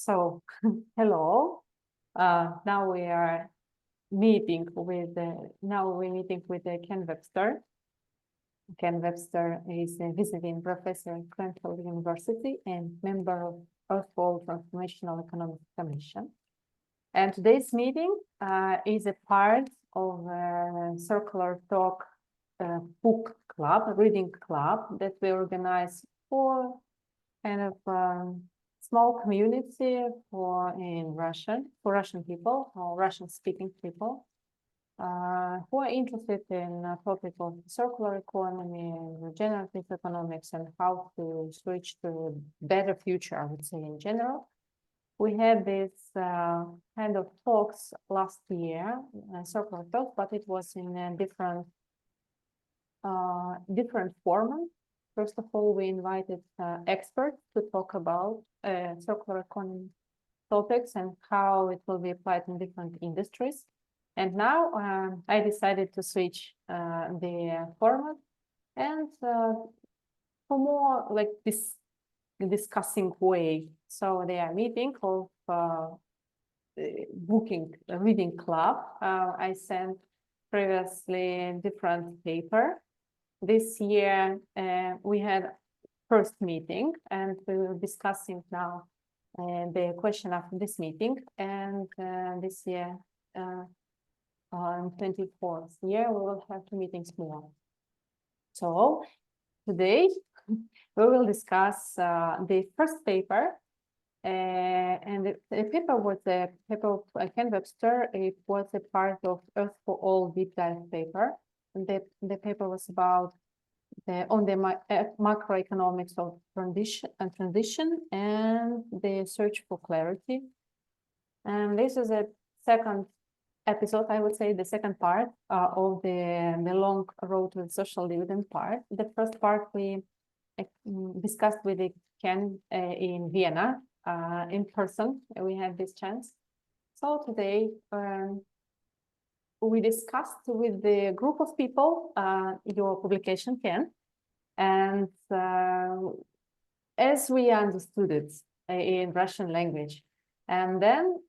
So, hello. Now we're meeting with Ken Webster. Ken Webster is a visiting professor at Granville University and member of Earthworld Transformational Economic Commission. And today's meeting is a part of a circular talk book club, reading club that we organize for kind of small community for Russian people or Russian-speaking people who are interested in the topic of circular economy, regenerative economics, and how to switch to a better future, I would say, in general. We had this kind of talks last year, circular talks, but it was in a different format. First of all, we invited experts to talk about circular economy topics and how it will be applied in different industries. And now I decided to switch the format and for more like this discussing way. So they are meeting of reading club. I sent previously different paper. This year we had first meeting and we were discussing now the question after this meeting, and this year on 24th year we will have 2 meetings more. So today we will discuss the first paper, and the paper was the paper of Ken Webster. It was a part of Earth for All deep dive paper. The paper was about the macroeconomics of transition and the search for clarity. And this is a second episode, I would say, the second part of the long road to the social dividend part. The first part we discussed with Ken in Vienna in person. We had this chance. So today we discussed with the group of people your publication, Ken, and as we understood it in Russian language. And then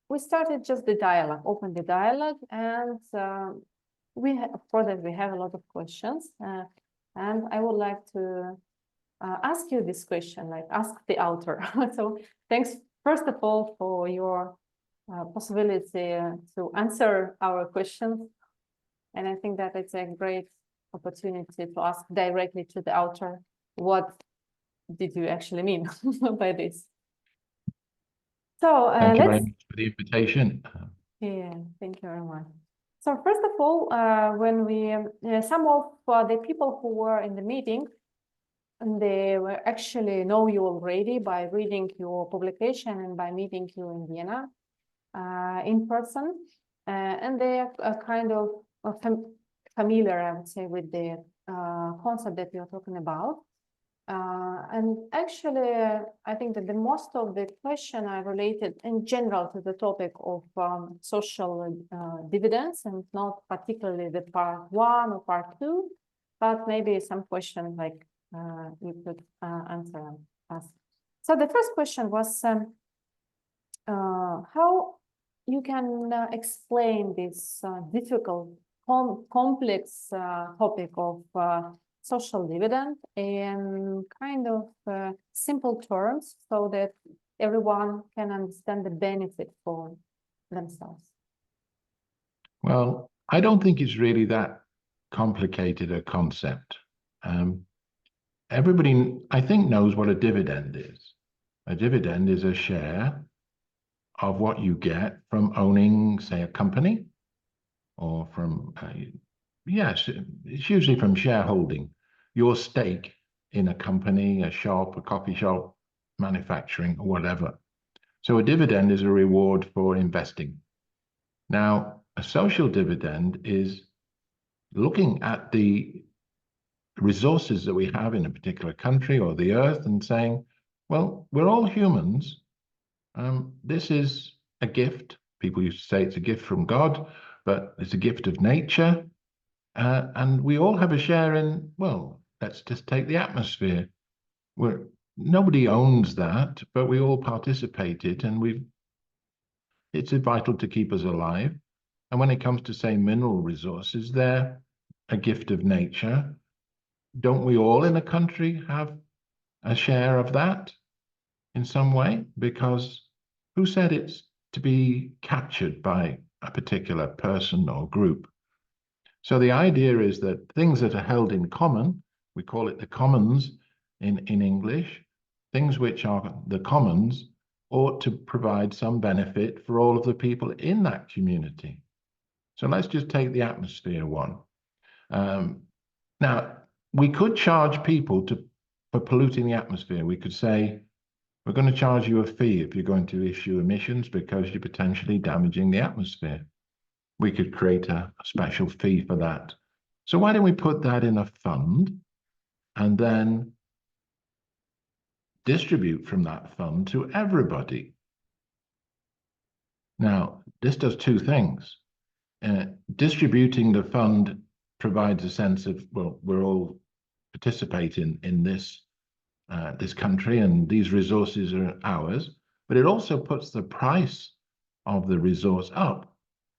we started just the dialogue, open the dialogue, and of course, we have a lot of questions. And I would like to ask you this question, like ask the author. So thanks, first of all, for your possibility to answer our questions. And I think that it's a great opportunity to ask directly to the author, what did you actually mean by this? So thank you very much for the invitation. Yeah, thank you very much. So first of all, when we, some of the people who were in the meeting, and they were actually know you already by reading your publication and by meeting you in Vienna in person, and they are kind of familiar, I would say, with the concept that you're talking about. And actually, I think that the most of the question are related in general to the topic of social dividends, and not particularly the part 1 or part 2, but maybe some question like you could answer us. So the first question was how you can explain this difficult, complex topic of social dividend in kind of simple terms so that everyone can understand the benefit for themselves. Well, I don't think it's really that complicated a concept. Everybody, I think, knows what a dividend is. A dividend is a share of what you get from owning, say, a company, or from, yes, it's usually from shareholding, your stake in a company, a shop, a coffee shop, manufacturing, or whatever. So a dividend is a reward for investing. Now, a social dividend is looking at the resources that we have in a particular country or the earth and saying, well, we're all humans. This is a gift. People used to say it's a gift from God, but it's a gift of nature. And we all have a share in, well, let's just take the atmosphere. nobody owns that, but we all participated, and it's vital to keep us alive. And when it comes to, say, mineral resources, they're a gift of nature. Don't we all in a country have a share of that in some way? Because who said it's to be captured by a particular person or group? So the idea is that things that are held in common, we call it the commons in English, things which are the commons ought to provide some benefit for all of the people in that community. So let's just take the atmosphere one. Now, we could charge people for polluting the atmosphere. We could say, we're going to charge you a fee if you're going to issue emissions because you're potentially damaging the atmosphere. We could create a special fee for that. So why don't we put that in a fund and then distribute from that fund to everybody? Now, this does two things. Distributing the fund provides a sense of, well, we're all participating in this country and these resources are ours, but it also puts the price of the resource up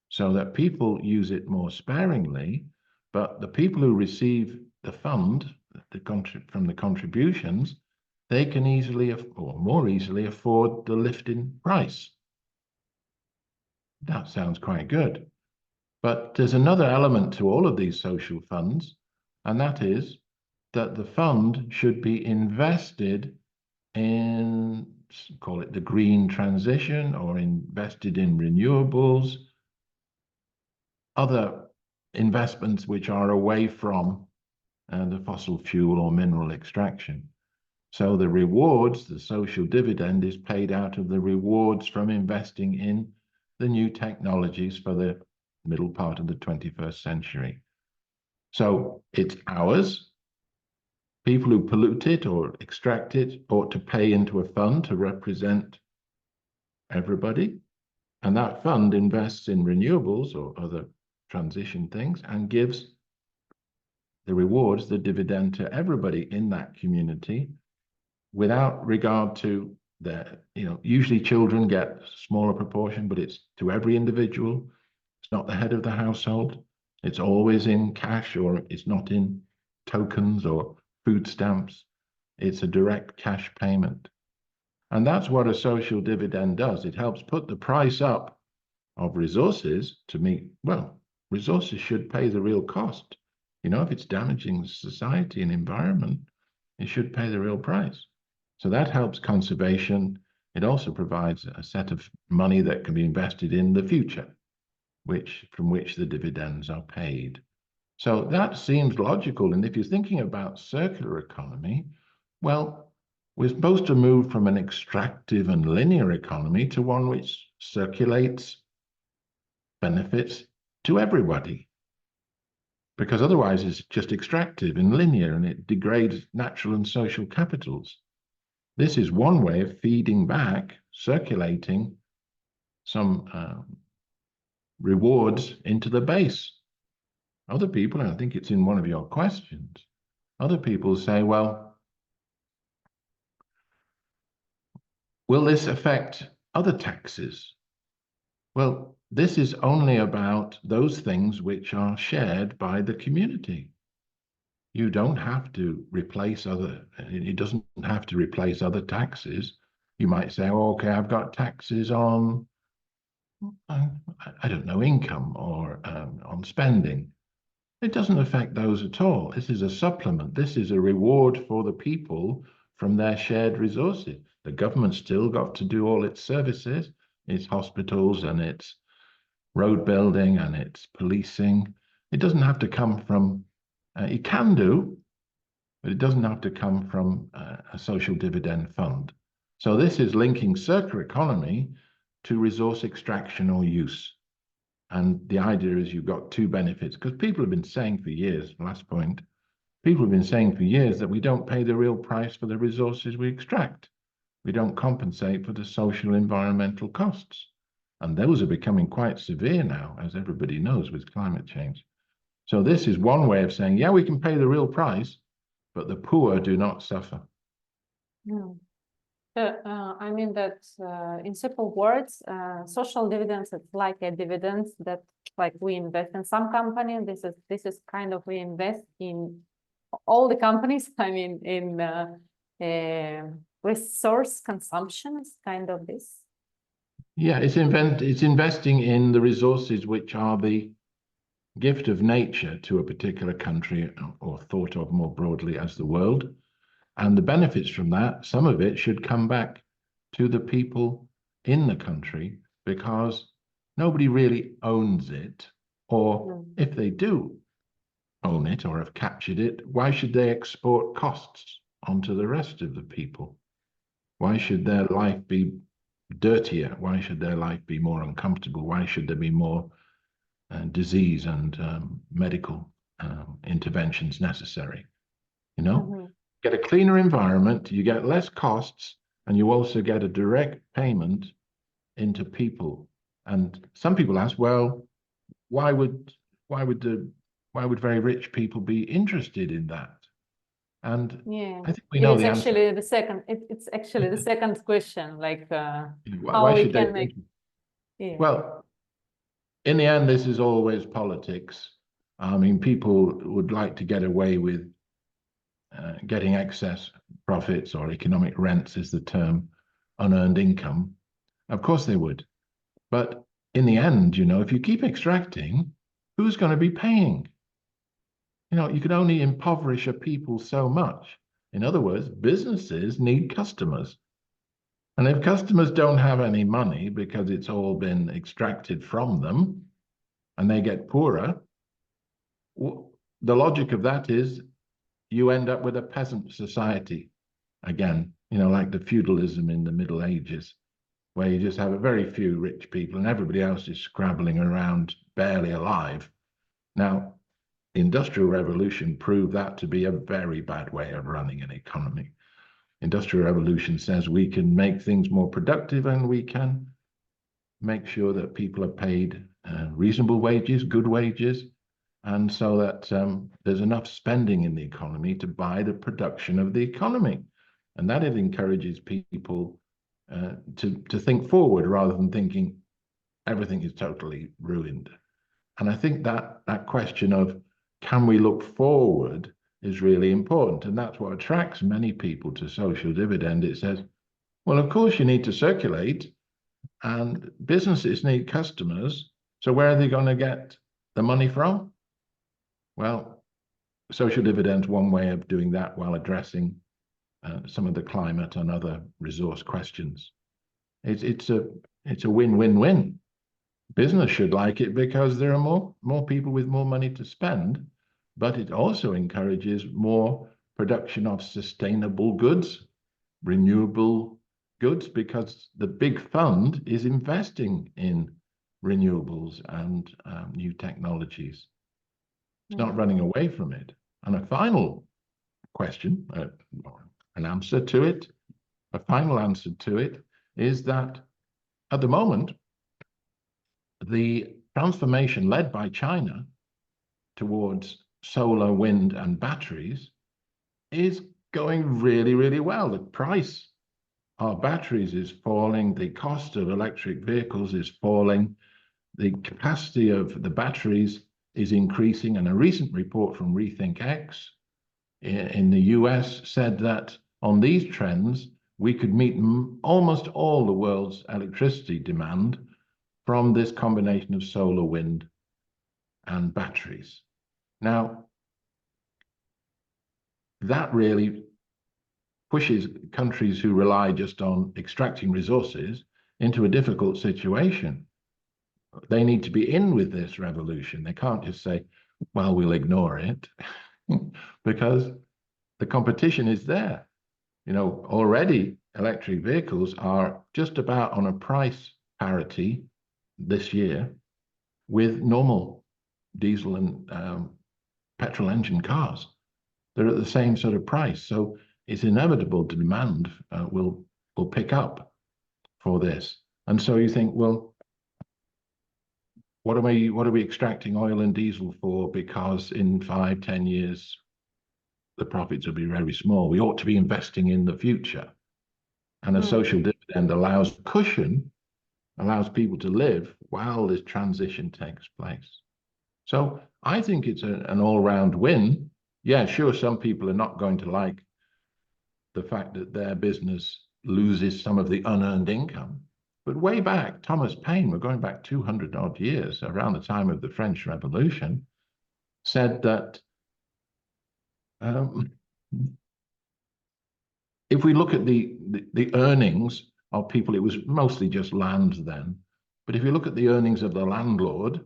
so that people use it more sparingly, but the people who receive the fund from the contributions, they can easily or more easily afford the lift in price. That sounds quite good. But there's another element to all of these social funds, and that is that the fund should be invested in, call it the green transition, or invested in renewables, other investments which are away from the fossil fuel or mineral extraction. So the rewards, the social dividend, is paid out of the rewards from investing in the new technologies for the middle part of the 21st century. So it's ours. People who pollute it or extract it ought to pay into a fund to represent everybody. And that fund invests in renewables or other transition things and gives the rewards, the dividend, to everybody in that community without regard to their, usually children get a smaller proportion, but it's to every individual. It's not the head of the household. It's always in cash, or it's not in tokens or food stamps. It's a direct cash payment. And that's what a social dividend does. It helps put the price up of resources to meet, well, resources should pay the real cost. If it's damaging society and environment, it should pay the real price. So that helps conservation. It also provides a set of money that can be invested in the future, from which the dividends are paid. So that seems logical. And if you're thinking about circular economy, well, we're supposed to move from an extractive and linear economy to one which circulates benefits to everybody. Because otherwise it's just extractive and linear, and it degrades natural and social capitals. This is one way of feeding back, circulating some rewards into the base. Other people, and I think it's in one of your questions, other people say, well, will this affect other taxes? Well, this is only about those things which are shared by the community. You don't have to replace it doesn't have to replace other taxes. You might say, oh, okay, I've got taxes on, I don't know, income or on spending. It doesn't affect those at all. This is a supplement. This is a reward for the people from their shared resources. The government still got to do all its services, its hospitals and its road building and its policing. It doesn't have to come from, it can do, but it doesn't have to come from a social dividend fund. So this is linking circular economy to resource extraction or use. And the idea is you've got two benefits, because people have been saying for years, last point, people have been saying for years that we don't pay the real price for the resources we extract. We don't compensate for the social environmental costs. And those are becoming quite severe now, as everybody knows, with climate change. So this is one way of saying, yeah, we can pay the real price, but the poor do not suffer. Mm. I mean that in simple words, social dividends, it's like a dividend that like we invest in some company. This is kind of we invest in all the companies. I mean in resource consumption is kind of this. Yeah, it's investing in the resources which are the gift of nature to a particular country, or thought of more broadly as the world. And the benefits from that, some of it should come back to the people in the country, because nobody really owns it. Or if they do own it or have captured it, why should they export costs onto the rest of the people? Why should their life be dirtier? Why should their life be more uncomfortable? Why should there be more disease and medical interventions necessary? You know, get a cleaner environment, you get less costs, and you also get a direct payment into people. And some people ask, well, why would very rich people be interested in that? And yeah, I think we know the actually answer. the second. It's actually the second question, like Why how we should they can make. Yeah. Well, in the end, this is always politics. I mean, people would like to get away with getting excess profits, or economic rents is the term, unearned income. Of course they would. But in the end, you know, if you keep extracting, who's going to be paying? You know, you can only impoverish a people so much. In other words, businesses need customers. And if customers don't have any money because it's all been extracted from them and they get poorer, the logic of that is you end up with a peasant society again, you know, like the feudalism in the Middle Ages, where you just have a very few rich people and everybody else is scrabbling around barely alive. Now, the Industrial Revolution proved that to be a very bad way of running an economy. Industrial Revolution says we can make things more productive and we can make sure that people are paid reasonable wages, good wages, and so that there's enough spending in the economy to buy the production of the economy. And that it encourages people to think forward rather than thinking everything is totally ruined. And I think that question of can we look forward is really important. And that's what attracts many people to social dividend. It says, well, of course you need to circulate and businesses need customers. So where are they going to get the money from? Well, social dividends, one way of doing that while addressing some of the climate and other resource questions. It's a win-win-win. Business should like it because there are more people with more money to spend, but it also encourages more production of sustainable goods, renewable goods, because the big fund is investing in renewables and new technologies. It's not running away from it. And a final question, an answer to it, a final answer to it is that at the moment, the transformation led by China towards solar, wind, and batteries is going really, really well. The price of batteries is falling. The cost of electric vehicles is falling. The capacity of the batteries is increasing. And a recent report from Rethink X in the US said that on these trends, we could meet almost all the world's electricity demand from this combination of solar, wind, and batteries. Now, that really pushes countries who rely just on extracting resources into a difficult situation. They need to be in with this revolution. They can't just say, well, we'll ignore it, because the competition is there. You know, already electric vehicles are just about on a price parity this year with normal diesel and petrol engine cars. They're at the same sort of price. So it's inevitable demand will pick up for this. And so you think, well, what are we extracting oil and diesel for? Because in 5, 10 years, the profits will be very small. We ought to be investing in the future. And a social dividend allows cushion, allows people to live while this transition takes place. So I think it's an all-round win. Yeah, sure, some people are not going to like the fact that their business loses some of the unearned income. But way back, Thomas Paine, we're going back 200 odd years, around the time of the French Revolution, said that if we look at the earnings of people, it was mostly just land then. But if you look at the earnings of the landlord,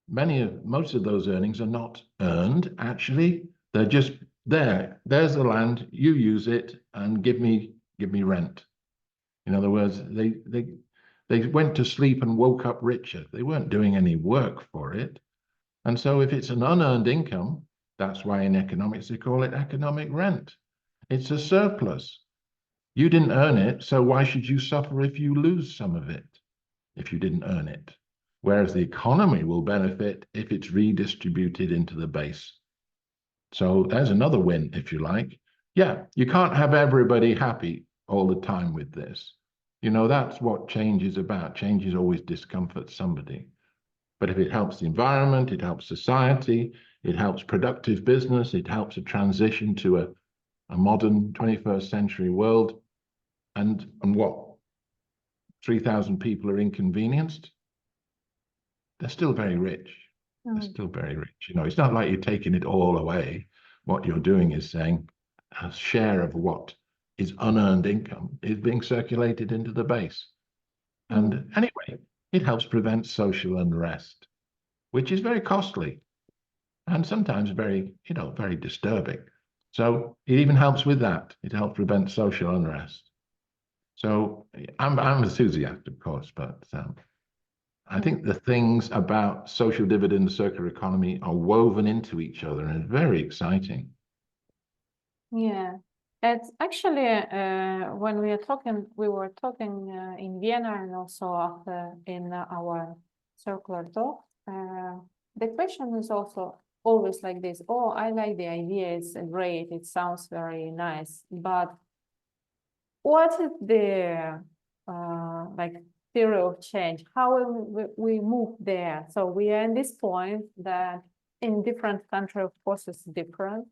most of those earnings are not earned. Actually, they're just there. There's the land. You use it and give me rent. In other words, they went to sleep and woke up richer. They weren't doing any work for it. And so if it's an unearned income, that's why in economics they call it economic rent. It's a surplus. You didn't earn it, so why should you suffer if you lose some of it, if you didn't earn it? Whereas the economy will benefit if it's redistributed into the base. So there's another win, if you like. Yeah, you can't have everybody happy all the time with this. You know, that's what change is about. Change is always discomfort somebody. But if it helps the environment, it helps society, it helps productive business, it helps a transition to a modern 21st century world, and what? 3,000 people are inconvenienced? They're still very rich. They're still very rich. You know, it's not like you're taking it all away. What you're doing is saying a share of what is unearned income is being circulated into the base. And anyway, it helps prevent social unrest, which is very costly and sometimes very, very disturbing. So it even helps with that. It helps prevent social unrest. So I'm enthusiastic, of course, but I think the things about social dividend, circular economy are woven into each other, and it's very exciting. Yeah, it's actually when we were talking in Vienna and also in our circular talk. The question is also always like this: oh, I like the idea; it's great, it sounds very nice, but what is the theory of change? How will we move there? So we are in this point that in different countries, of course, it's different.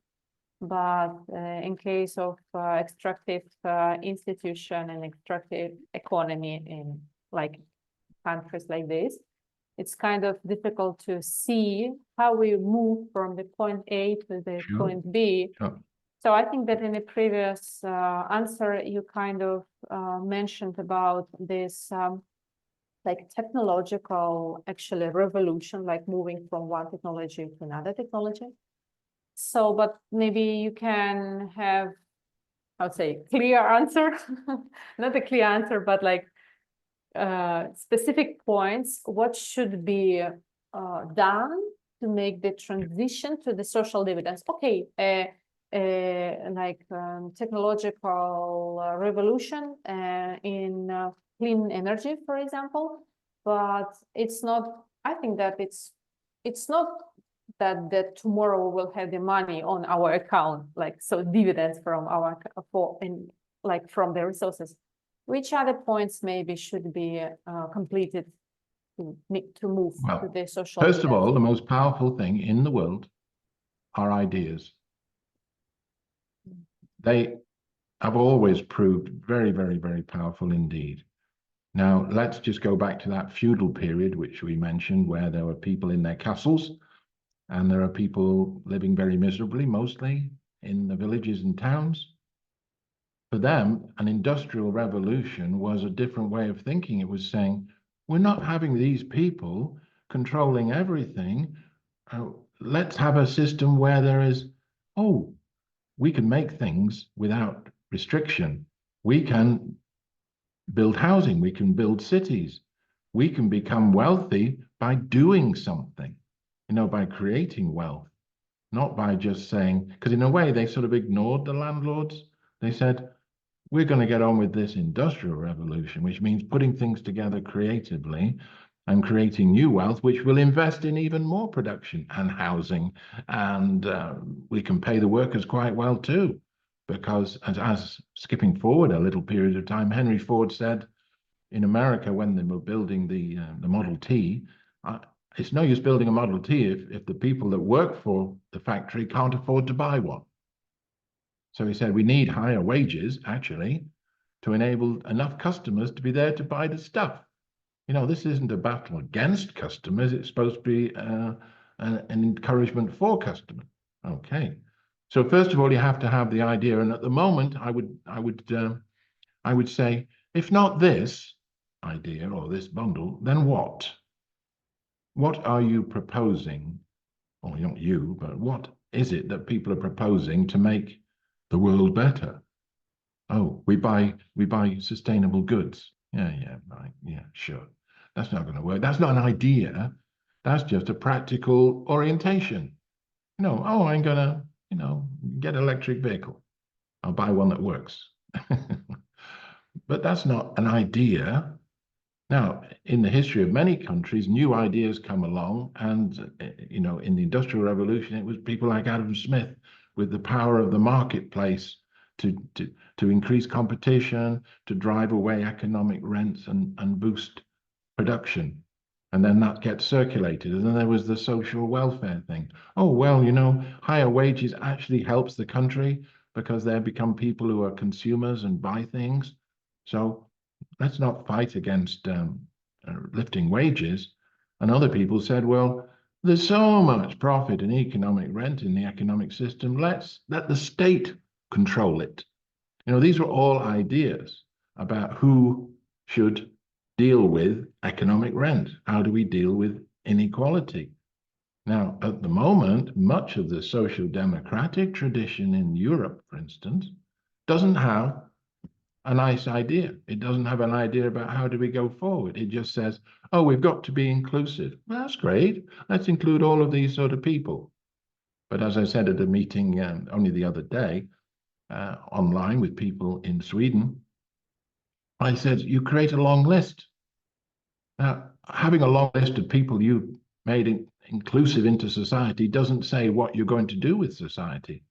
But in case of extractive institution and extractive economy in countries like this, it's kind of difficult to see how we move from the point A to the point B. So I think that in a previous answer, you kind of mentioned about this technological actually revolution, like moving from one technology to another technology. So, but maybe you can have, I would say, clear answer, not a clear answer, but specific points. What should be done to make the transition to the social dividends? Okay, technological revolution in clean energy, for example, but it's not. I think that it's not that tomorrow we will have the money on our account, so dividends from our from the resources. Which other points maybe should be completed to move to the social? First of all, the most powerful thing in the world are ideas. They have always proved very, very, very powerful indeed. Now, let's just go back to that feudal period, which we mentioned, where there were people in their castles, and there are people living very miserably, mostly in the villages and towns. For them, an industrial revolution was a different way of thinking. It was saying, we're not having these people controlling everything. Let's have a system where there is, we can make things without restriction. We can build housing. We can build cities. We can become wealthy by doing something, by creating wealth, not by just saying, because in a way they sort of ignored the landlords. They said, we're going to get on with this industrial revolution, which means putting things together creatively and creating new wealth, which will invest in even more production and housing. And we can pay the workers quite well too, because as skipping forward a little period of time, Henry Ford said in America when they were building the Model T, it's no use building a Model T if the people that work for the factory can't afford to buy one. So he said we need higher wages, actually, to enable enough customers to be there to buy the stuff. You know, this isn't a battle against customers. It's supposed to be an encouragement for customers. Okay. So first of all, you have to have the idea. And at the moment, I would say, if not this idea or this bundle, then what? What are you proposing? Or not you, but what is it that people are proposing to make the world better? Oh, we buy sustainable goods. Yeah, right. Yeah, sure. That's not going to work. That's not an idea. That's just a practical orientation. You know, oh, I'm going to, get an electric vehicle. I'll buy one that works. But that's not an idea. Now, in the history of many countries, new ideas come along. And, in the Industrial Revolution, it was people like Adam Smith with the power of the marketplace to increase competition, to drive away economic rents and boost production. And then that gets circulated. And then there was the social welfare thing. Oh, well, higher wages actually helps the country because they become people who are consumers and buy things. So let's not fight against lifting wages. And other people said, well, there's so much profit and economic rent in the economic system. Let's let the state control it. These were all ideas about who should deal with economic rent. How do we deal with inequality? Now, at the moment, much of the social democratic tradition in Europe, for instance, doesn't have a nice idea. It doesn't have an idea about how do we go forward. It just says, oh, we've got to be inclusive. Well, that's great. Let's include all of these sort of people. But as I said at a meeting only the other day, online with people in Sweden, I said, you create a long list. Now, having a long list of people you made inclusive into society doesn't say what you're going to do with society.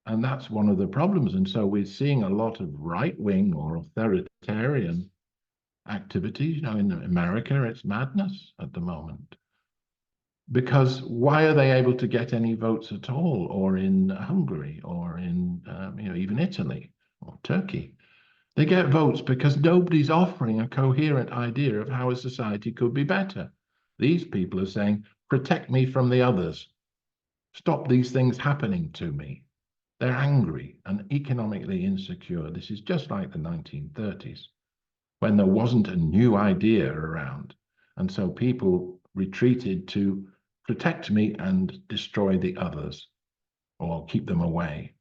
And that's one of the problems. And so we're seeing a lot of right-wing or authoritarian activities. In America, it's madness at the moment. Because why are they able to get any votes at all? Or in Hungary, or in even Italy or Turkey? They get votes because nobody's offering a coherent idea of how a society could be better. These people are saying, protect me from the others. Stop these things happening to me. They're angry and economically insecure. This is just like the 1930s, when there wasn't a new idea around. And so people retreated to protect me and destroy the others, or keep them away.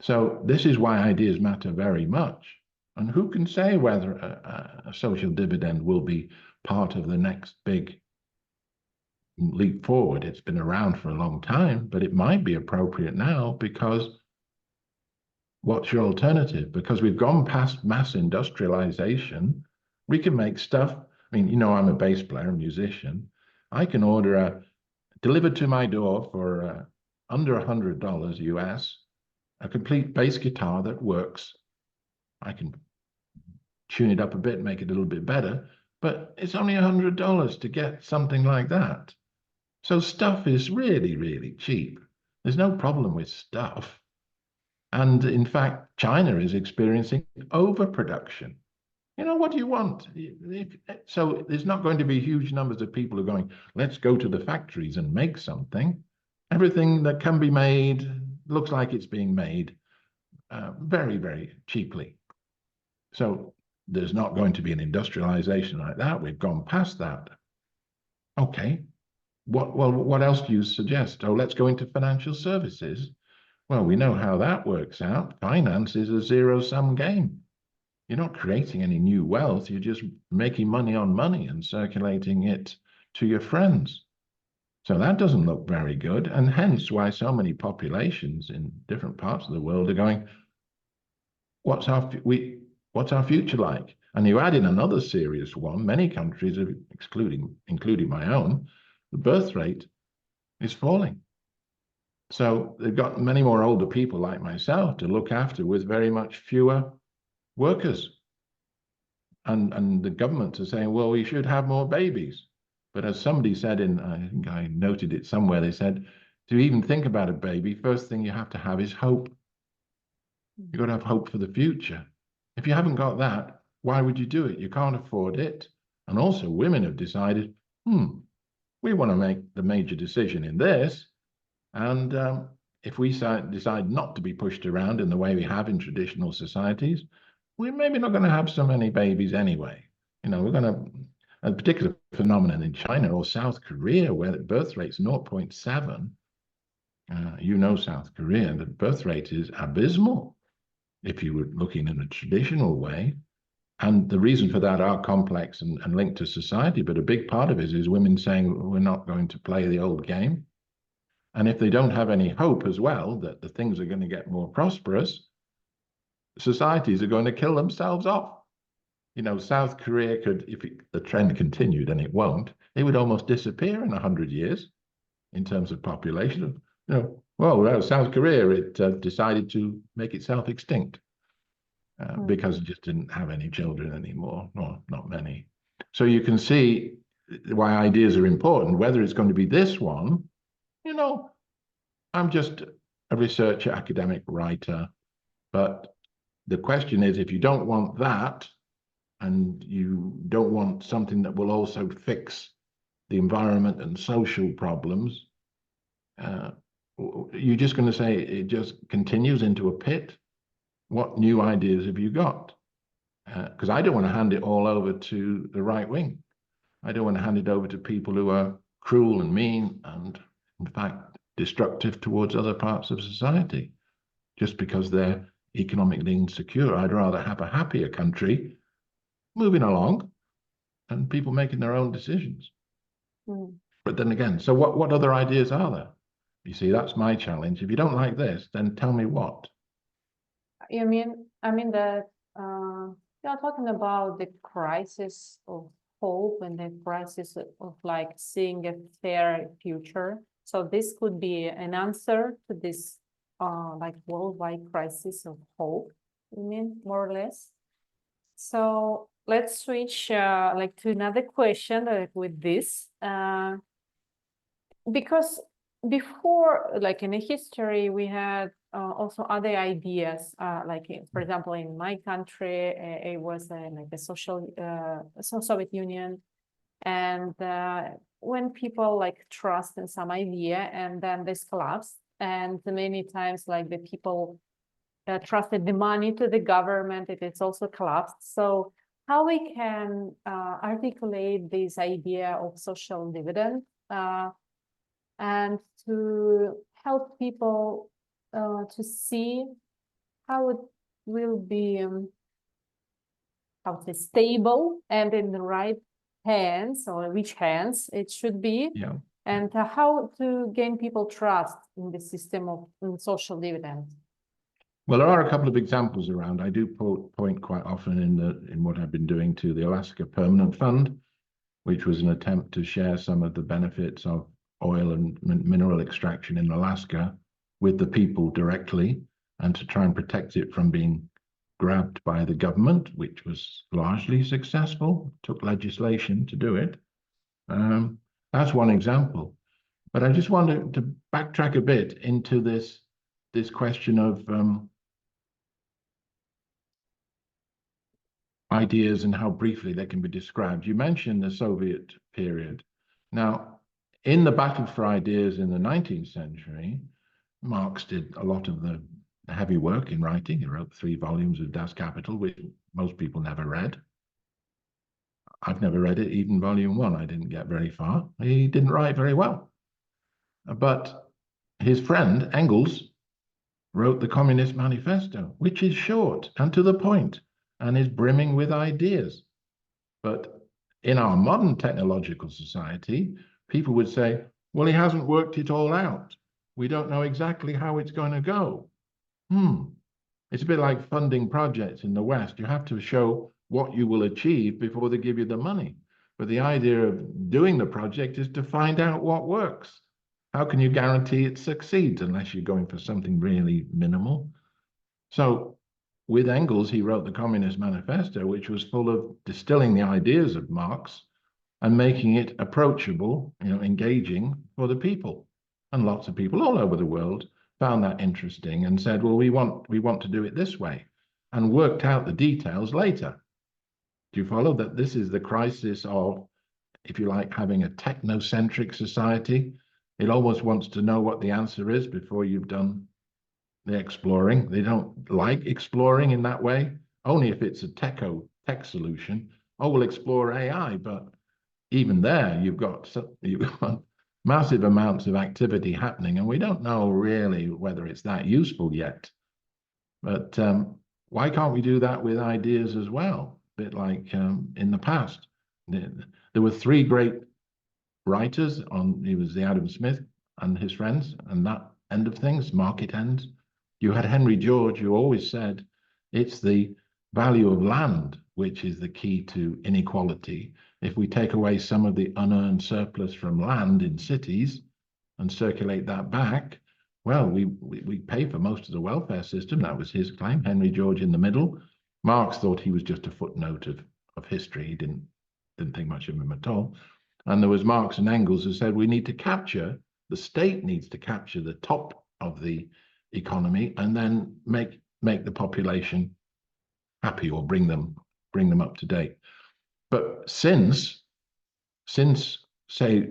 So this is why ideas matter very much. And who can say whether a social dividend will be part of the next big leap forward? It's been around for a long time, but it might be appropriate now, because what's your alternative? Because we've gone past mass industrialization. We can make stuff. I mean, I'm a bass player, a musician. I can order delivered to my door for under $100 US, a complete bass guitar that works. I can tune it up a bit, make it a little bit better, but it's only $100 to get something like that. So stuff is really, really cheap. There's no problem with stuff. And in fact, China is experiencing overproduction. What do you want? So there's not going to be huge numbers of people who are going, let's go to the factories and make something. Everything that can be made looks like it's being made very, very cheaply. So there's not going to be an industrialization like that. We've gone past that. Okay. What else do you suggest? Oh, let's go into financial services. Well, we know how that works out. Finance is a zero-sum game. You're not creating any new wealth. You're just making money on money and circulating it to your friends. So that doesn't look very good. And hence why so many populations in different parts of the world are going, what's our future like? And you add in another serious one, many countries, including my own, the birth rate is falling. So they've got many more older people like myself to look after with very much fewer workers. And the governments are saying, well, we should have more babies. But as somebody said I think I noted it somewhere, they said, to even think about a baby, first thing you have to have is hope. You've got to have hope for the future. If you haven't got that, why would you do it? You can't afford it. And also women have decided, we want to make the major decision in this. And if we decide not to be pushed around in the way we have in traditional societies, we're maybe not going to have so many babies anyway. You know, we're going to, a particular phenomenon in China or South Korea, where the birth rate's 0.7, you know South Korea, the birth rate is abysmal if you were looking in a traditional way. And the reason for that are complex and linked to society, but a big part of it is women saying, we're not going to play the old game. And if they don't have any hope as well that the things are going to get more prosperous, societies are going to kill themselves off. You know, South Korea could, if the trend continued, and it won't, it would almost disappear in 100 years in terms of population. You know, well, South Korea, it decided to make itself extinct because it just didn't have any children anymore, or not many. So you can see why ideas are important. Whether it's going to be this one, you know, I'm just a researcher, academic writer, but the question is, if you don't want that, and you don't want something that will also fix the environment and social problems, you're just going to say it just continues into a pit. What new ideas have you got? Because I don't want to hand it all over to the right wing. I don't want to hand it over to people who are cruel and mean and, in fact, destructive towards other parts of society just because they're economically insecure. I'd rather have a happier country moving along and people making their own decisions. But then again, so what other ideas are there? You see, that's my challenge. If you don't like this, then tell me what. I mean that you're talking about the crisis of hope and the crisis of like seeing a fair future. So this could be an answer to this like worldwide crisis of hope, you mean, more or less? So let's switch like to another question with this. Because before, like in the history, we had also other ideas, like for example, in my country, it was like the Soviet Union. And when people like trust in some idea and then this collapsed, and many times like the people trusted the money to the government, it's also collapsed. So how we can articulate this idea of social dividend and to help people to see how it will be how to say, stable and in the right hands, or which hands it should be, and how to gain people trust in the system of social dividend. Well, there are a couple of examples around. I do point quite often in what I've been doing to the Alaska Permanent Fund, which was an attempt to share some of the benefits of oil and mineral extraction in Alaska with the people directly, and to try and protect it from being grabbed by the government, which was largely successful, took legislation to do it. That's one example. But I just wanted to backtrack a bit into this question of ideas and how briefly they can be described. You mentioned the Soviet period. Now, in the battle for ideas in the 19th century, Marx did a lot of the heavy work in writing. He wrote 3 volumes of Das Kapital, which most people never read. I've never read it, even volume 1. I didn't get very far. He didn't write very well. But his friend, Engels, wrote the Communist Manifesto, which is short and to the point and is brimming with ideas. But in our modern technological society, people would say, well, he hasn't worked it all out. We don't know exactly how it's going to go. It's a bit like funding projects in the West. You have to show what you will achieve before they give you the money. But the idea of doing the project is to find out what works. How can you guarantee it succeeds unless you're going for something really minimal? So with Engels, he wrote the Communist Manifesto, which was full of distilling the ideas of Marx and making it approachable, engaging for the people. And lots of people all over the world found that interesting and said, well, we want to do it this way, and worked out the details later. Do you follow that this is the crisis of, if you like, having a technocentric society? It almost wants to know what the answer is before you've done the exploring. They don't like exploring in that way, only if it's a tech solution. Oh, we'll explore AI, but even there, you've got massive amounts of activity happening, and we don't know really whether it's that useful yet. But why can't we do that with ideas as well? A bit like in the past. There were three great writers it was the Adam Smith and his friends, and that end of things, market ends. You had Henry George, who always said it's the value of land which is the key to inequality. If we take away some of the unearned surplus from land in cities and circulate that back, well, we pay for most of the welfare system. That was his claim. Henry George in the middle. Marx thought he was just a footnote of history. He didn't think much of him at all. And there was Marx and Engels who said we need to capture, the state needs to capture the top of the economy and then make the population happy or bring them up to date. But since say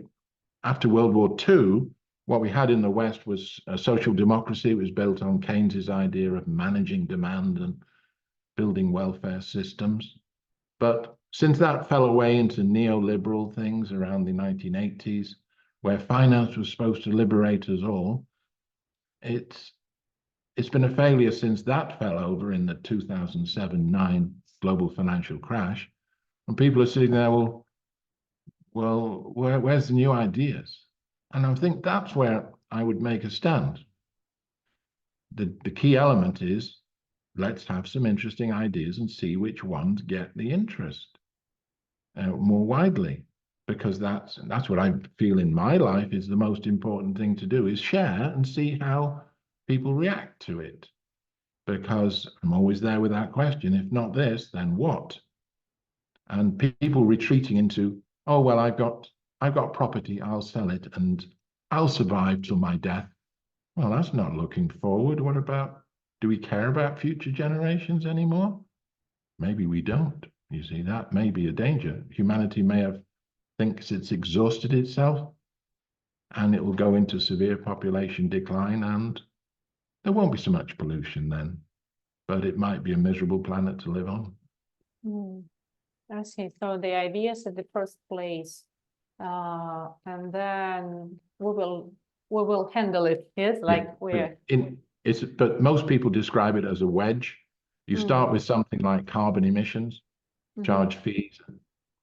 after World War II, what we had in the West was a social democracy. It was built on Keynes's idea of managing demand and building welfare systems. But since that fell away into neoliberal things around the 1980s, where finance was supposed to liberate us all, it's been a failure since that fell over in the 2007-9 global financial crash. And people are sitting there, well, where's the new ideas? And I think that's where I would make a stand. The key element is, let's have some interesting ideas and see which ones get the interest more widely, because that's what I feel in my life is the most important thing to do, is share and see how people react to it. Because I'm always there with that question, if not this, then what? And people retreating into, oh, well, I've got property, I'll sell it and I'll survive till my death. Well, that's not looking forward. What about, do we care about future generations anymore? Maybe we don't. You see, that may be a danger. Humanity may have thinks it's exhausted itself and it will go into severe population decline, and there won't be so much pollution then, but it might be a miserable planet to live on. I see. So the ideas at the first place, and then we will handle it. Yes, like but most people describe it as a wedge. You start with something like carbon emissions, charge fees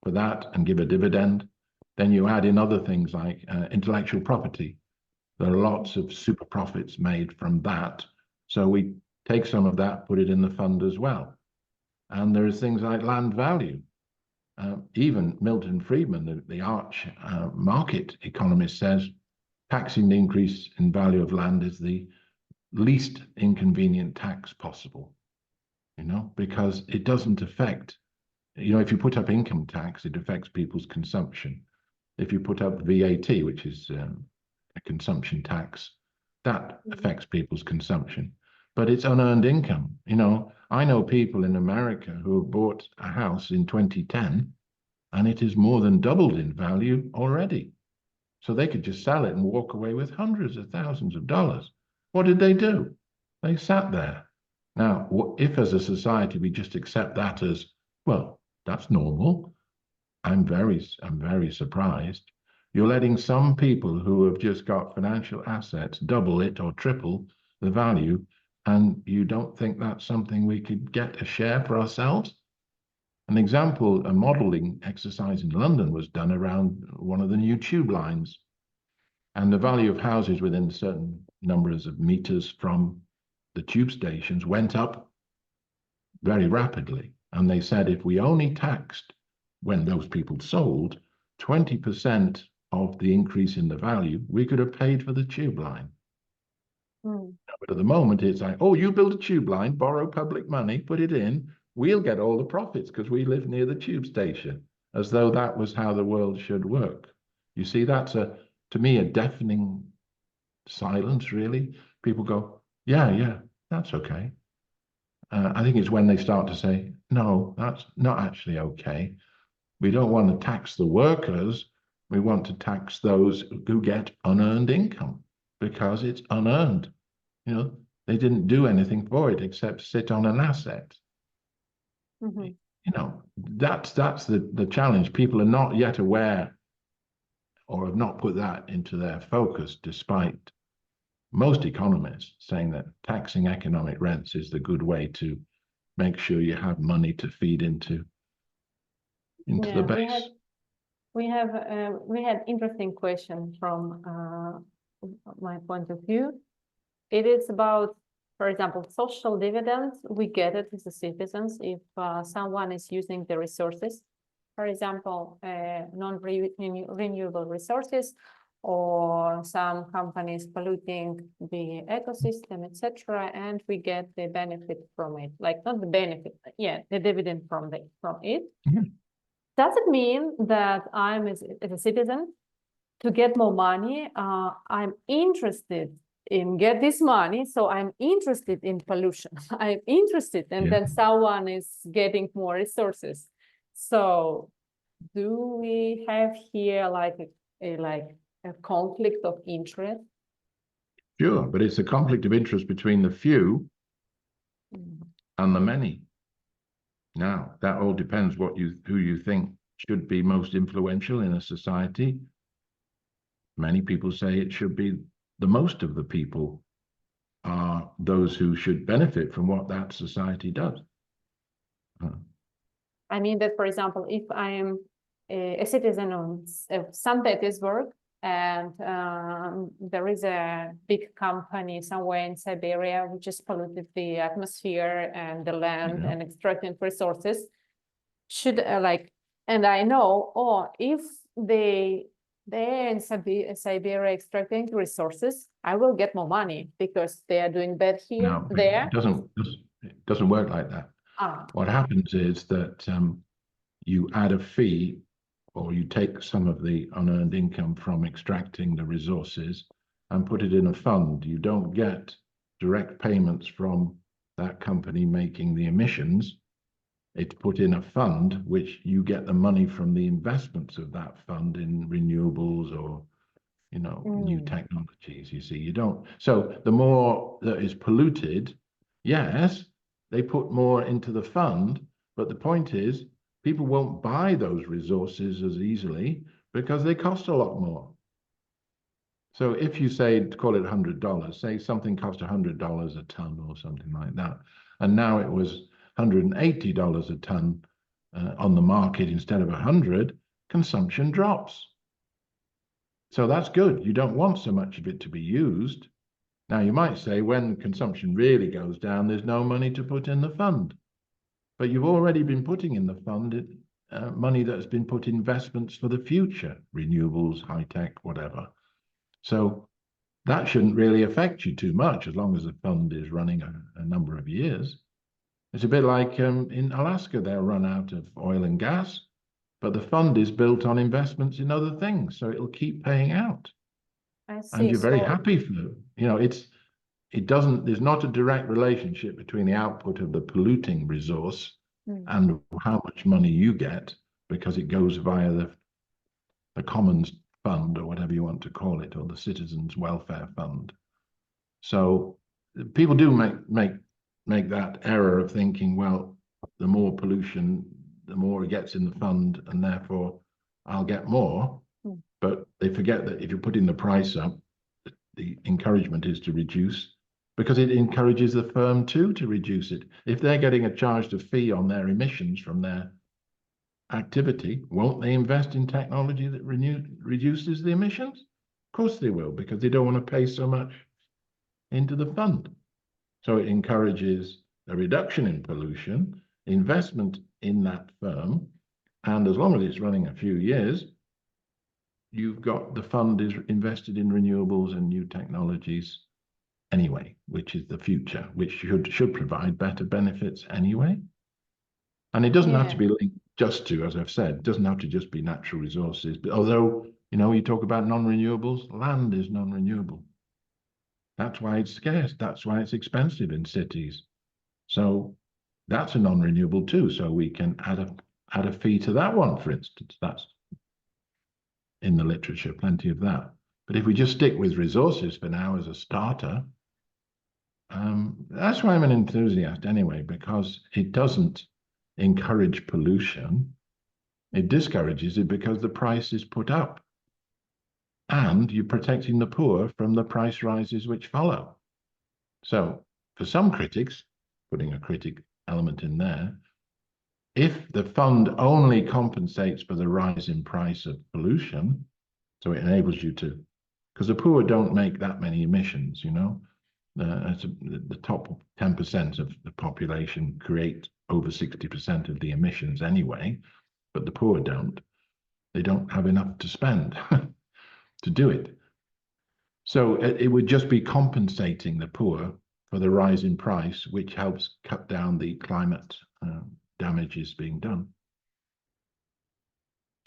for that and give a dividend. Then you add in other things like intellectual property. There are lots of super profits made from that. So we take some of that, put it in the fund as well. And there is things like land value. Even Milton Friedman, the arch market economist, says taxing the increase in value of land is the least inconvenient tax possible, because it doesn't affect, if you put up income tax, it affects people's consumption. If you put up VAT, which is a consumption tax, that affects people's consumption. But it's unearned income. I know people in America who have bought a house in 2010 and it is more than doubled in value already. So they could just sell it and walk away with hundreds of thousands of dollars. What did they do? They sat there. Now, if as a society we just accept that as, well, that's normal, I'm very surprised. You're letting some people who have just got financial assets double it or triple the value, and you don't think that's something we could get a share for ourselves? An example, a modeling exercise in London was done around one of the new tube lines, and the value of houses within certain numbers of meters from the tube stations went up very rapidly. And they said if we only taxed when those people sold 20% of the increase in the value, we could have paid for the tube line. But at the moment, it's like, oh, you build a tube line, borrow public money, put it in, we'll get all the profits because we live near the tube station, as though that was how the world should work. You see, that's to me, a deafening silence, really. People go, yeah, that's okay. I think it's when they start to say, no, that's not actually okay. We don't want to tax the workers. We want to tax those who get unearned income because it's unearned. You know, they didn't do anything for it except sit on an asset. You know, that's the challenge. People are not yet aware or have not put that into their focus, despite most economists saying that taxing economic rents is the good way to make sure you have money to feed into the base. We had interesting question from my point of view. It is about, for example, social dividends. We get it as the citizens if someone is using the resources, for example, non-renewable resources, or some companies polluting the ecosystem, etc., and we get the benefit from it. Like not the benefit, the dividend from it. Does it mean that I'm as a citizen to get more money? I'm interested in get this money, so I'm interested in pollution. I'm interested, and then someone is getting more resources. So, do we have here like a conflict of interest? Sure, but it's a conflict of interest between the few and the many. Now, that all depends who you think should be most influential in a society. Many people say it should be the most of the people are those who should benefit from what that society does. I mean that, for example, if I am a citizen of St. Petersburg, and there is a big company somewhere in Siberia which has polluted the atmosphere and the land and extracting resources, should and I know, if they're in Siberia extracting resources, I will get more money because they are doing bad here. No, it doesn't work like that. What happens is that you add a fee, or you take some of the unearned income from extracting the resources and put it in a fund. You don't get direct payments from that company making the emissions. It's put in a fund, which you get the money from the investments of that fund in renewables or, new technologies. You see, you don't. So the more that is polluted, yes, they put more into the fund, but the point is, people won't buy those resources as easily because they cost a lot more. So if you say, call it $100, say something cost $100 a ton or something like that, and now it was $180 a ton on the market instead of 100, consumption drops. So that's good. You don't want so much of it to be used. Now you might say when consumption really goes down, there's no money to put in the fund. But you've already been putting in the fund money that's been put in investments for the future, renewables, high tech, whatever. So that shouldn't really affect you too much as long as the fund is running a number of years. It's a bit like in Alaska, they'll run out of oil and gas, but the fund is built on investments in other things, so it'll keep paying out. I see. And you're very happy for there's not a direct relationship between the output of the polluting resource and how much money you get, because it goes via the commons fund, or whatever you want to call it, or the citizens welfare fund. So people do make that error of thinking, well, the more pollution, the more it gets in the fund, and therefore I'll get more. But they forget that if you're putting the price up, the encouragement is to reduce, because it encourages the firm too to reduce it. If they're getting a charged a fee on their emissions from their activity, won't they invest in technology that reduces the emissions? Of course they will, because they don't want to pay so much into the fund. So it encourages a reduction in pollution, investment in that firm. And as long as it's running a few years, you've got the fund is invested in renewables and new technologies anyway, which is the future, which should provide better benefits anyway. And it doesn't have to be linked just to, as I've said, it doesn't have to just be natural resources. But although, you know, you talk about non-renewables, land is non-renewable. That's why it's scarce. That's why it's expensive in cities. So that's a non-renewable too. So we can add a fee to that one, for instance. That's in the literature, plenty of that. But if we just stick with resources for now as a starter, that's why I'm an enthusiast anyway, because it doesn't encourage pollution. It discourages it because the price is put up. And you're protecting the poor from the price rises which follow. So for some critics, putting a critic element in there, if the fund only compensates for the rise in price of pollution, so it enables you to, because the poor don't make that many emissions, you know, the top 10% of the population create over 60% of the emissions anyway, but the poor don't. They don't have enough to spend to do it. So it would just be compensating the poor for the rise in price, which helps cut down the climate damages being done.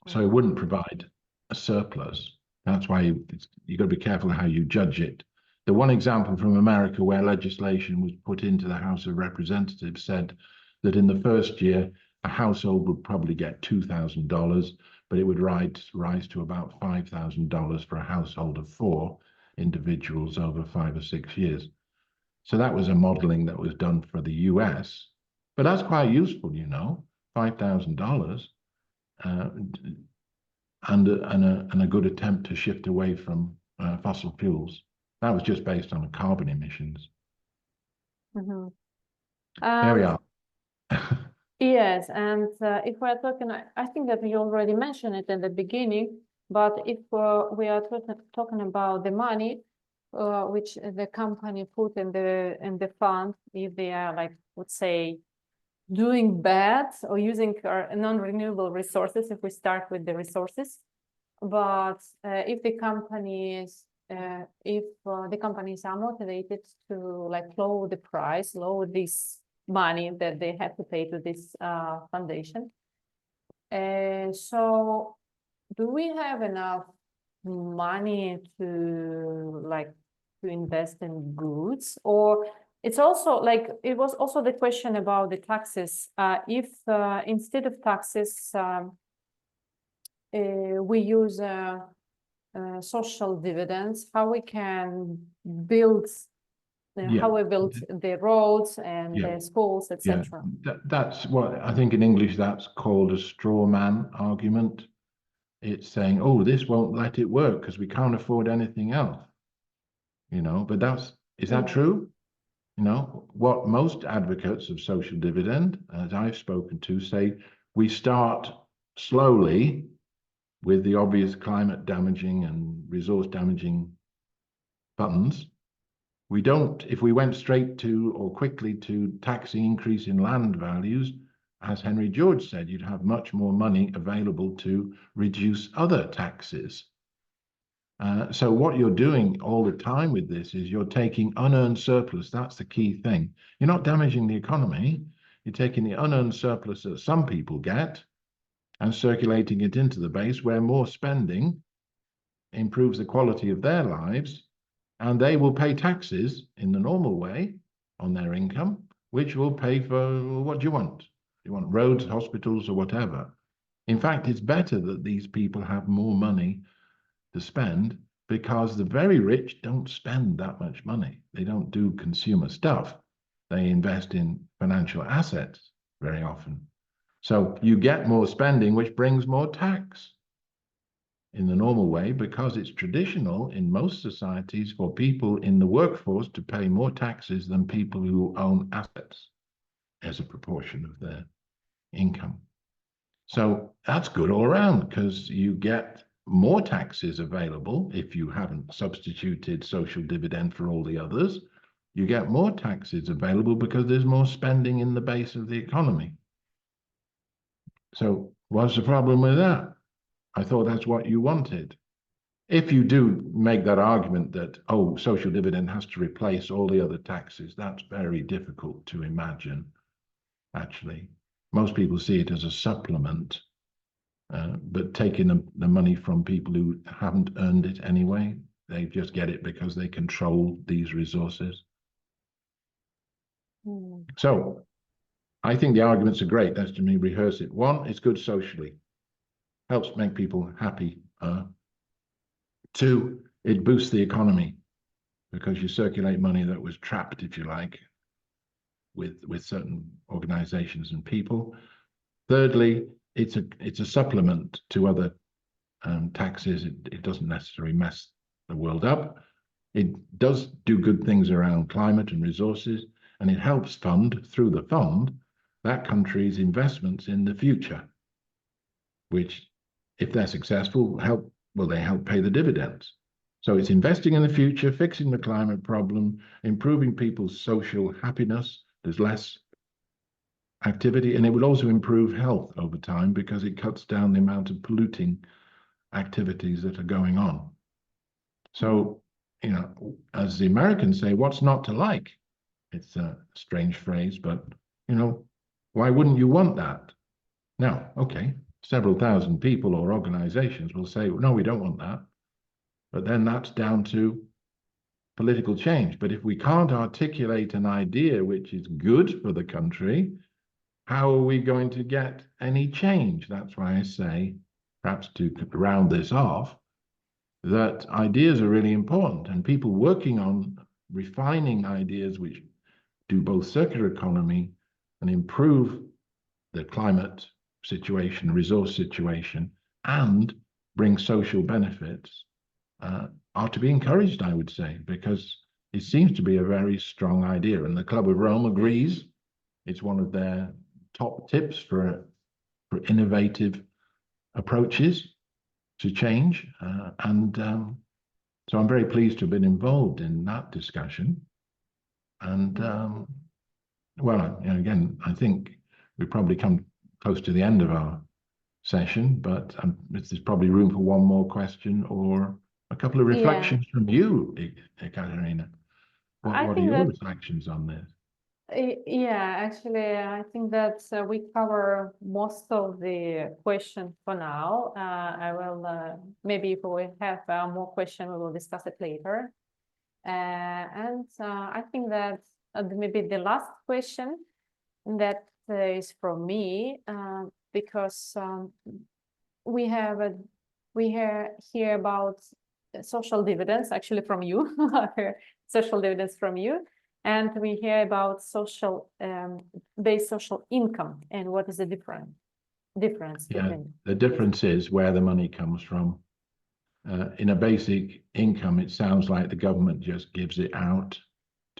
So it wouldn't provide a surplus. That's why you've got to be careful how you judge it. The one example from America where legislation was put into the House of Representatives said that in the first year, a household would probably get $2,000, but it would rise to about $5,000 for a household of 4 individuals over 5 or 6 years. So that was a modeling that was done for the US, but that's quite useful, you know, $5,000 and a good attempt to shift away from fossil fuels. That was just based on carbon emissions. Mm-hmm. There we are. Yes, and if we're talking, I think that you already mentioned it in the beginning, but if we are talking about the money which the company put in the fund, if they are, like, let's say, doing bad or using non-renewable resources, if we start with the resources, but if the companies are motivated to, like, lower the price, lower this money that they have to pay to this foundation. So do we have enough money to, like, to invest in goods? Or it's also, like, it was also the question about the taxes. If instead of taxes, we use social dividends, how we can build how we built the roads and the schools, etc. That's what I think in English that's called a straw man argument. It's saying, oh, this won't let it work because we can't afford anything else. You know, but is that true? You know, what most advocates of social dividend, as I've spoken to, say, we start slowly with the obvious climate damaging and resource damaging buttons. We don't, if we went straight to or quickly to taxing increase in land values, as Henry George said, you'd have much more money available to reduce other taxes. So what you're doing all the time with this is you're taking unearned surplus. That's the key thing. You're not damaging the economy. You're taking the unearned surplus that some people get and circulating it into the base where more spending improves the quality of their lives, and they will pay taxes in the normal way on their income, which will pay for what do you want? You want roads, hospitals, or whatever. In fact, it's better that these people have more money to spend because the very rich don't spend that much money. They don't do consumer stuff. They invest in financial assets very often. So you get more spending, which brings more tax in the normal way, because it's traditional in most societies for people in the workforce to pay more taxes than people who own assets as a proportion of their income. So that's good all around because you get more taxes available if you haven't substituted social dividend for all the others. You get more taxes available because there's more spending in the base of the economy. So what's the problem with that? I thought that's what you wanted. If you do make that argument that, oh, social dividend has to replace all the other taxes, that's very difficult to imagine, actually. Most people see it as a supplement, but taking the money from people who haven't earned it anyway, they just get it because they control these resources. So I think the arguments are great. That's to me, rehearse it. One, it's good socially, helps make people happy. Two, it boosts the economy because you circulate money that was trapped, if you like, with certain organizations and people. Thirdly, it's a supplement to other taxes. It doesn't necessarily mess the world up. It does do good things around climate and resources, and it helps fund, through the fund, that country's investments in the future, which, if they're successful, they help pay the dividends. So it's investing in the future, fixing the climate problem, improving people's social happiness. There's less activity, and it would also improve health over time because it cuts down the amount of polluting activities that are going on. So, you know, as the Americans say, what's not to like? It's a strange phrase, but, you know, why wouldn't you want that? Now, okay, several thousand people or organizations will say, no, we don't want that. But then that's down to political change. But if we can't articulate an idea which is good for the country, how are we going to get any change? That's why I say, perhaps to round this off, that ideas are really important, and people working on refining ideas which do both circular economy and improve the climate situation, resource situation, and bring social benefits are to be encouraged, I would say, because it seems to be a very strong idea. And the Club of Rome agrees. It's one of their top tips for innovative approaches to change. So I'm very pleased to have been involved in that discussion. And well, you know, again, I think we've probably come close to the end of our session, but there's probably room for one more question or a couple of reflections from you, Ekaterina. What are your reflections on this? Yeah, actually, I think that we cover most of the questions for now. I will, maybe if we have more questions, we will discuss it later. And I think that maybe the last question that is from me, because we hear about social dividends, actually from you, social dividends from you. And we hear about social based social income and what is the difference between. The difference is where the money comes from. In a basic income, it sounds like the government just gives it out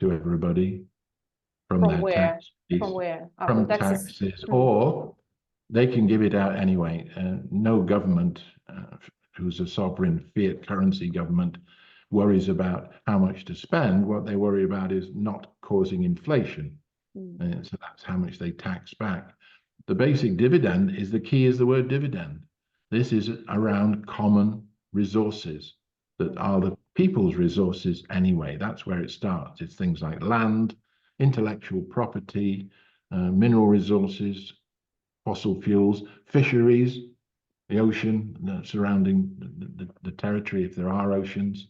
to everybody from their taxes. From where? From taxes, or they can give it out anyway. No government who's a sovereign fiat currency government worries about how much to spend. What they worry about is not causing inflation. So that's how much they tax back. The basic dividend is the key is the word dividend. This is around common resources that are the people's resources anyway. That's where it starts. It's things like land, intellectual property, mineral resources, fossil fuels, fisheries, the ocean surrounding the territory, if there are oceans.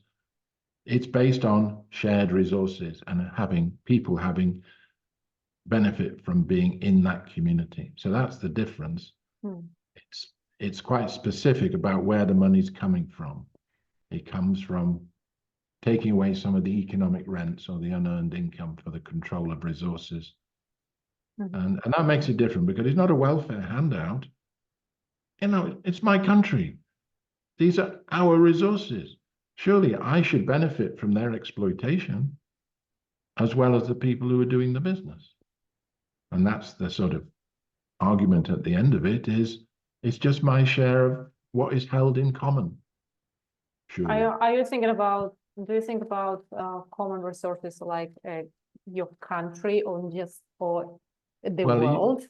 It's based on shared resources and people having benefit from being in that community. So that's the difference. It's quite specific about where the money's coming from. It comes from taking away some of the economic rents or the unearned income for the control of resources. And that makes it different because it's not a welfare handout. You know, it's my country. These are our resources. Surely I should benefit from their exploitation as well as the people who are doing the business. And that's the sort of argument at the end of it is, it's just my share of what is held in common. Surely. Are you thinking about, do you think about common resources like your country or just for the world?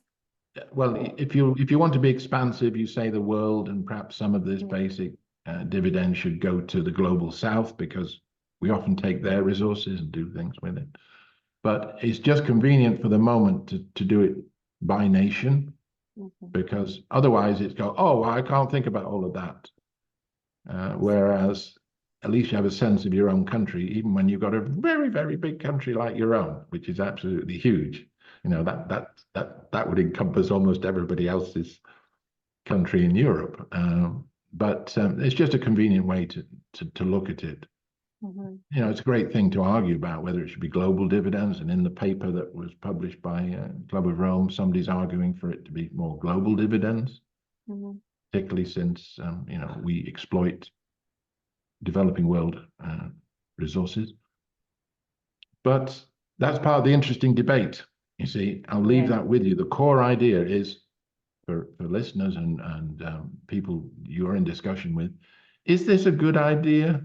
well, if you want to be expansive, you say the world, and perhaps some of this basic dividend should go to the global south because we often take their resources and do things with it. But it's just convenient for the moment to do it by nation, because otherwise it's go, oh, I can't think about all of that. Whereas at least you have a sense of your own country, even when you've got a very, very big country like your own, which is absolutely huge. You know, that would encompass almost everybody else's country in Europe. But it's just a convenient way to look at it. You know, it's a great thing to argue about whether it should be global dividends. And in the paper that was published by Club of Rome, somebody's arguing for it to be more global dividends, particularly since, you know, we exploit developing world resources. But that's part of the interesting debate. You see, I'll leave that with you. The core idea is for listeners and people you're in discussion with, is this a good idea,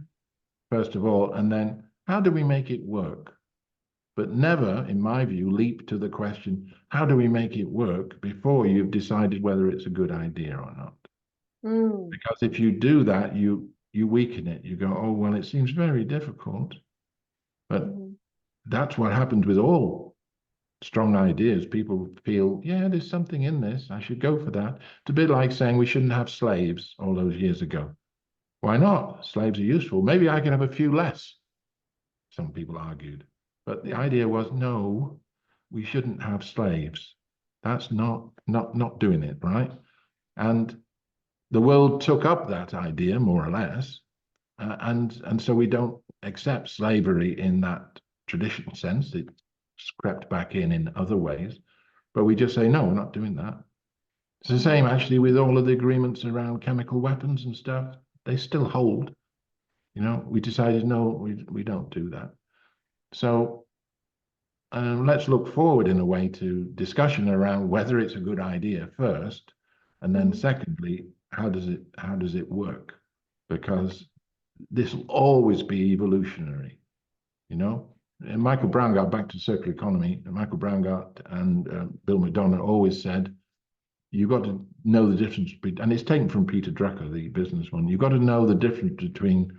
first of all, and then how do we make it work? But never, in my view, leap to the question, how do we make it work before you've decided whether it's a good idea or not? Because if you do that, you weaken it. You go, oh, well, it seems very difficult. But that's what happens with all strong ideas. People feel, yeah, there's something in this. I should go for that. It's a bit like saying we shouldn't have slaves all those years ago. Why not? Slaves are useful. Maybe I can have a few less, some people argued. But the idea was, no, we shouldn't have slaves. That's not doing it, right? And the world took up that idea, more or less, and so we don't accept slavery in that traditional sense. It's crept back in other ways, but we just say, no, we're not doing that. It's the same actually with all of the agreements around chemical weapons and stuff. They still hold. You know, we decided, no, we don't do that. So let's look forward in a way to discussion around whether it's a good idea first, and then secondly, how does it work? Because this will always be evolutionary, you know. And Michael Braungart, back to circular economy, Michael Braungart and Bill McDonough always said, you've got to know the difference between, and it's taken from Peter Drucker, the business one, you've got to know the difference between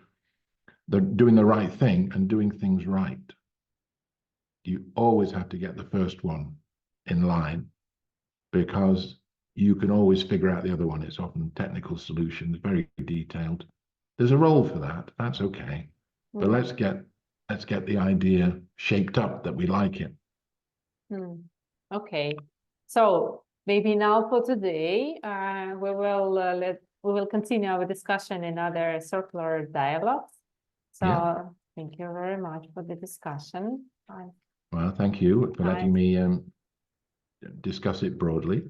doing the right thing and doing things right. You always have to get the first one in line because you can always figure out the other one. It's often technical solutions, very detailed. There's a role for that. That's okay. But let's get the idea shaped up that we like it. Okay. So maybe now for today, we will continue our discussion in other circular dialogues. So thank you very much for the discussion. Well, thank you for letting me discuss it broadly.